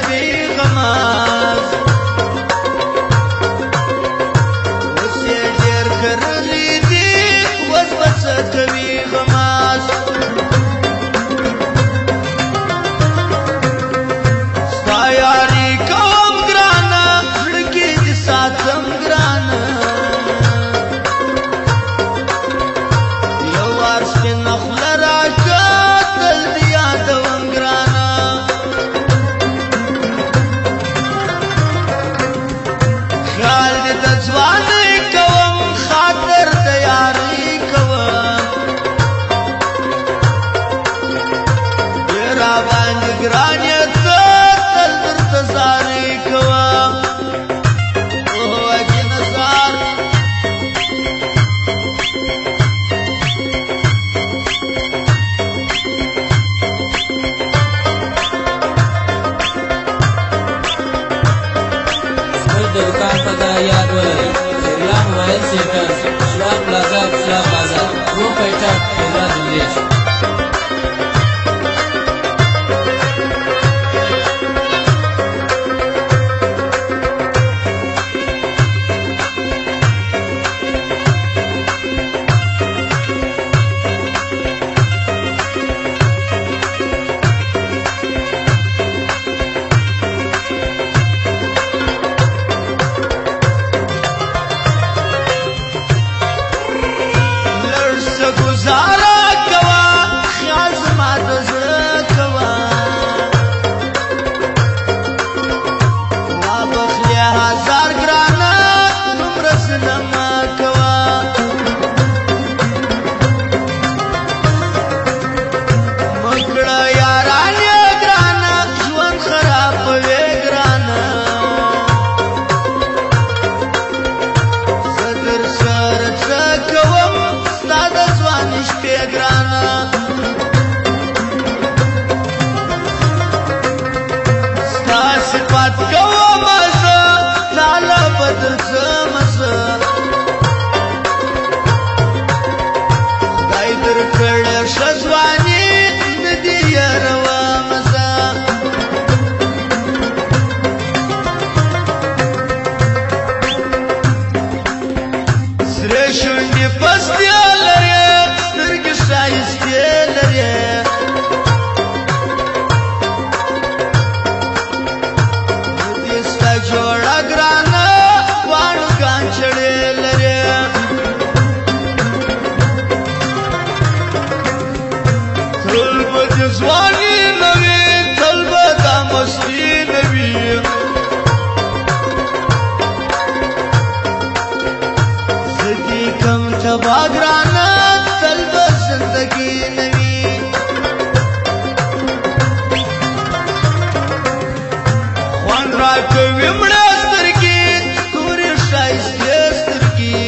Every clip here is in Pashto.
بی غماز وسې ډېر کرلي دي اوس به څه کوي غماز ستا یاري کوم ګرانه زړه کې دې ساتم ګرانه یو وار سپینه خوله راکړه تل دې یادوم ګرانه خیال دې د ځوانۍ کوم خاطر د یارۍ کوم ډېر راباندې ګران یې ته تل درته زارۍ کوم وږي نظر د دوکان پته یاد ولرئ شیرلا موبایل سینټر شوان پلازا اسلام بازار رو پیټه شیرلا دندیش گزارا کوا خیال زما د زړه کوا وابخلی هزار ګرانه دومره صنما کوا مکړه یارانې ګرانه ژوند خرابوي ګرانه زه در سره څه کوم ستا د ځوانۍ شپې ګرانه ستا صفت کومه زه لاله بدل ځمه زه خدای درکړې ښه ځواني نه دې یارومه زه سرې شونډې پستې لرې سترګې ښایستې لرې نو دې ستا جوړه ګرانه واڼو کانچړې لرې تل به دې ځواني نه وي تل به دا مستي نه وي زدی کم تبا گرانا تل به زندگی نوی خوان را کوي مړه سترګې تورې ښایستې سترګې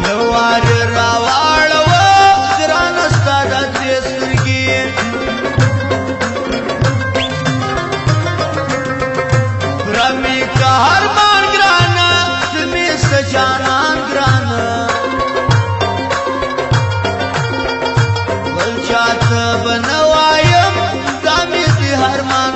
یو وار راواړوه ګرانه ستا دا درې سترګې رمی کا هر مان ګرانه زمې سجانان ګرانه بل چاته به نه وایم دا مې دې هر مان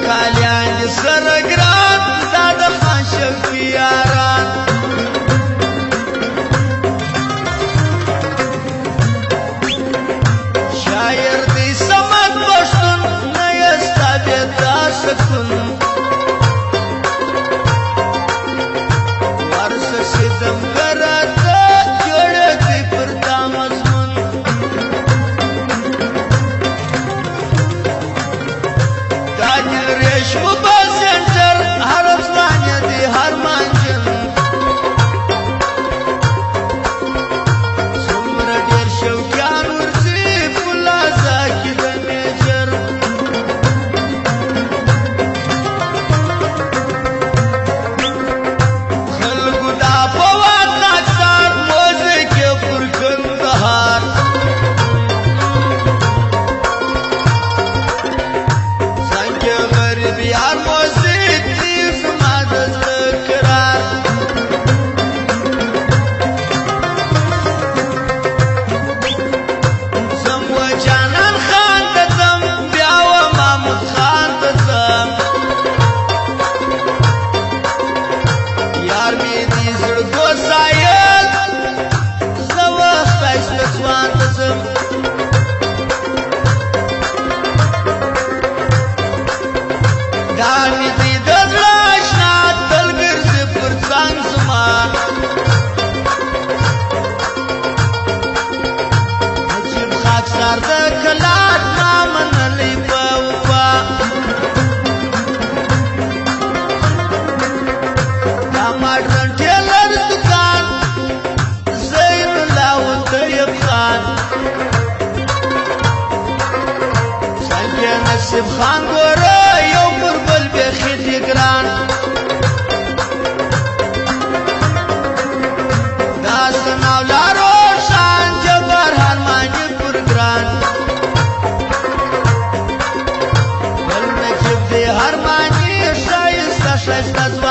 خالیان دي سره ګران دا د خان شوقي یاران شاعر دی سمت پښتون نه یستا بې دا سکون ورسه ستمګره ته جوړه دی پر تا مضمون دا دل ریشمو په سنټر هر افغان دی هر مانجن څومره ډېر شوقیان ورځي پلازا کې د میجر خلکو دا په واد ناکسار موزیک یې پر کندهار څنګه غریب یار موزیک دی زما د زړه قرار زم و جانان خان ته ځم بیا و محمود خان ته ځم یار مې دې زړګو سایل زه و ښایسته ځوان ته ځم دا مې دې د زړه اشنا تل ګرځي پر څنګ زما عجیب خاکسار د کلات ما منلی په وفا دا ماډرن ټیلر دکان زین الله طیب خان څنګه نصیب خان ګوره یو پر بل بیخي دی ګران دا سناولارو شان جبر هرمانجي پر ګران بل نجیب دی هرمانجي ښایسته ښایسته ځوان